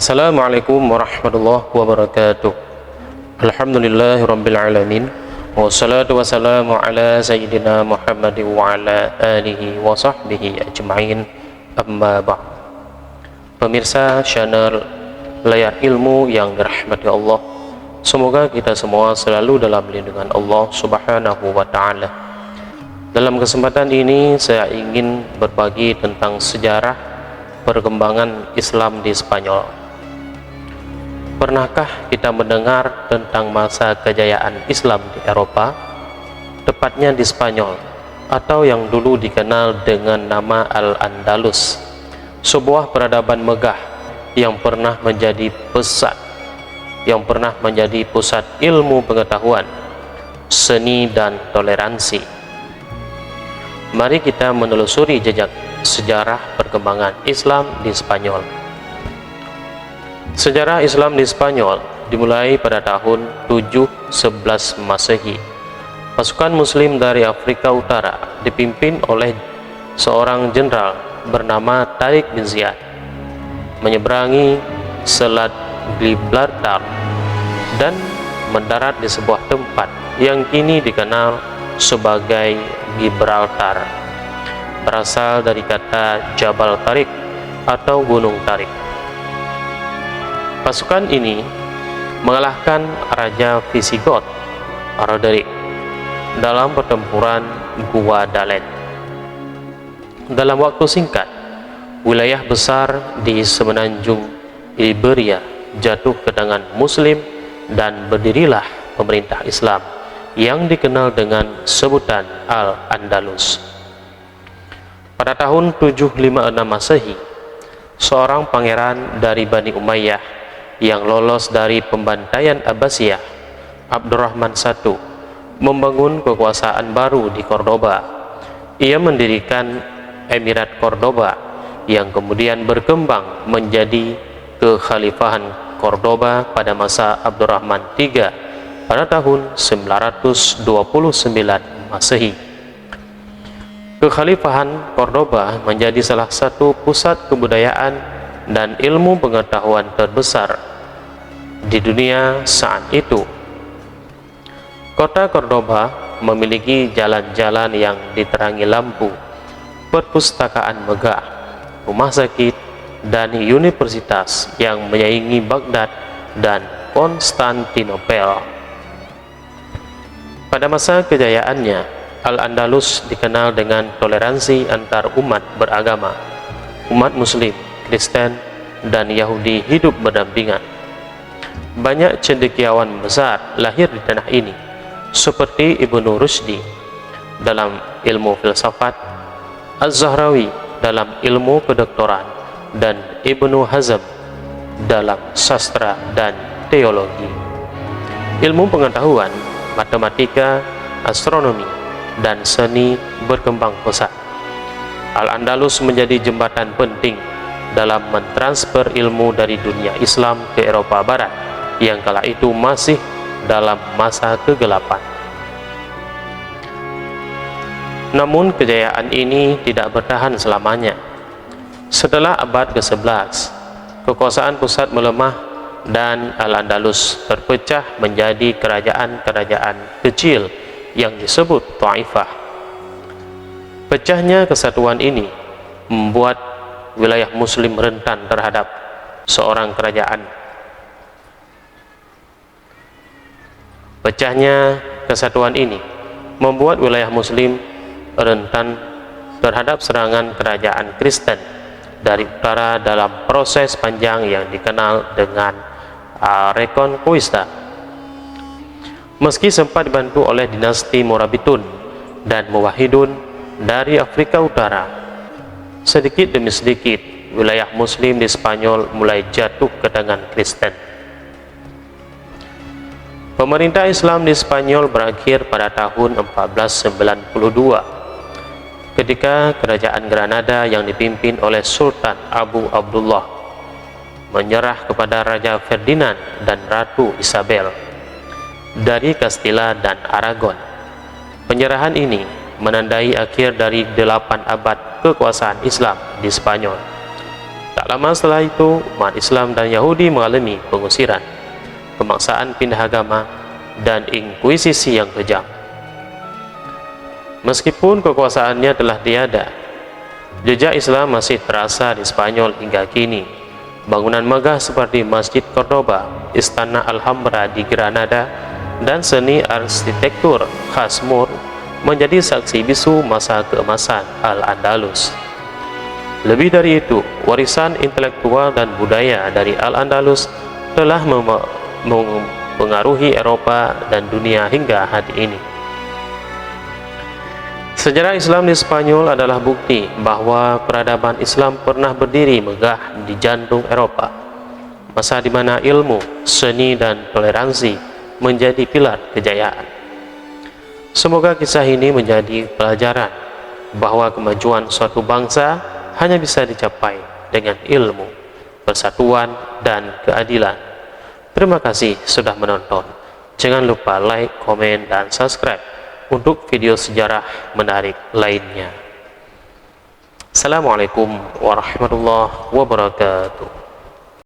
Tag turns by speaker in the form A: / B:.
A: Assalamualaikum warahmatullahi wabarakatuh. Alhamdulillahirabbil alamin. Wassalatu wassalamu ala sayyidina Muhammadin wa ala alihi wa sahbihi ajma'in. Amma ba'd. Pemirsa channel Layar Ilmu yang dirahmati Allah, semoga kita semua selalu dalam lindungan Allah Subhanahu wa taala. Dalam kesempatan ini saya ingin berbagi tentang sejarah perkembangan Islam di Spanyol. Pernahkah kita mendengar tentang masa kejayaan Islam di Eropa, tepatnya di Spanyol, atau yang dulu dikenal dengan nama Al-Andalus, sebuah peradaban megah yang pernah menjadi pusat ilmu pengetahuan, seni dan toleransi. Mari kita menelusuri jejak sejarah perkembangan Islam di Spanyol. Sejarah Islam di Spanyol dimulai pada tahun 711 Masehi. Pasukan Muslim dari Afrika Utara dipimpin oleh seorang jenderal bernama Tariq bin Ziyad menyeberangi Selat Gibraltar dan mendarat di sebuah tempat yang kini dikenal sebagai Gibraltar, berasal dari kata Jabal Tariq atau Gunung Tariq. Pasukan ini mengalahkan Raja Visigoth Roderick dalam pertempuran Guadalete. Dalam waktu singkat, wilayah besar di semenanjung Iberia jatuh ke tangan Muslim dan berdirilah pemerintah Islam yang dikenal dengan sebutan Al-Andalus. Pada tahun 756 Masehi, seorang pangeran dari Bani Umayyah yang lolos dari pembantaian Abbasiyah, Abdurrahman I, membangun kekuasaan baru di Cordoba. Ia mendirikan Emirat Cordoba yang kemudian berkembang menjadi Kekhalifahan Cordoba pada masa Abdurrahman III pada tahun 929 Masehi. Kekhalifahan Cordoba menjadi salah satu pusat kebudayaan dan ilmu pengetahuan terbesar di dunia saat itu. Kota Cordoba memiliki jalan-jalan yang diterangi lampu, perpustakaan megah, rumah sakit, dan universitas yang menyaingi Baghdad dan Konstantinopel. Pada masa kejayaannya, Al-Andalus dikenal dengan toleransi antar umat beragama. Umat Muslim, Kristen, dan Yahudi hidup berdampingan. Banyak cendekiawan besar lahir di tanah ini, seperti Ibnu Rushdi dalam ilmu filsafat, Az-Zahrawi dalam ilmu kedoktoran, dan Ibnu Hazm dalam sastra dan teologi. Ilmu pengetahuan, matematika, astronomi, dan seni berkembang pesat. Al-Andalus menjadi jembatan penting dalam mentransfer ilmu dari dunia Islam ke Eropa Barat yang kala itu masih dalam masa kegelapan. Namun kejayaan ini tidak bertahan selamanya. Setelah abad ke-11, kekuasaan pusat melemah dan Al-Andalus terpecah menjadi kerajaan-kerajaan kecil yang disebut Taifah. Pecahnya kesatuan ini membuat wilayah Muslim rentan terhadap seorang kerajaan. Pecahnya kesatuan ini membuat wilayah Muslim rentan terhadap serangan kerajaan Kristen dari utara dalam proses panjang yang dikenal dengan Reconquista. Meski sempat dibantu oleh dinasti Morabitun dan Muwahhidun dari Afrika Utara, sedikit demi sedikit wilayah Muslim di Spanyol mulai jatuh ke tangan Kristen. Pemerintah Islam di Spanyol berakhir pada tahun 1492 ketika kerajaan Granada yang dipimpin oleh Sultan Abu Abdullah menyerah kepada Raja Ferdinand dan Ratu Isabel dari Castilla dan Aragon. Penyerahan ini menandai akhir dari 8 abad kekuasaan Islam di Spanyol. Tak Tak lama setelah itu, umat Islam dan Yahudi mengalami pengusiran, pemaksaan pindah agama, dan inkuisisi yang kejam. Meskipun kekuasaannya telah tiada, jejak Islam masih terasa di Spanyol hingga kini. Bangunan megah seperti Masjid Cordoba, Istana Alhambra di Granada, dan seni arsitektur khas Moor menjadi saksi bisu masa keemasan Al-Andalus. Lebih dari itu, warisan intelektual dan budaya dari Al-Andalus telah mempengaruhi Eropa dan dunia hingga hari ini. Sejarah Islam di Spanyol adalah bukti bahwa peradaban Islam pernah berdiri megah di jantung Eropa, masa di mana ilmu, seni, dan toleransi menjadi pilar kejayaan. Semoga kisah ini menjadi pelajaran bahwa kemajuan suatu bangsa hanya bisa dicapai dengan ilmu, persatuan, dan keadilan. Terima kasih sudah menonton. Jangan lupa like, komen, dan subscribe untuk video sejarah menarik lainnya. Assalamualaikum warahmatullahi wabarakatuh.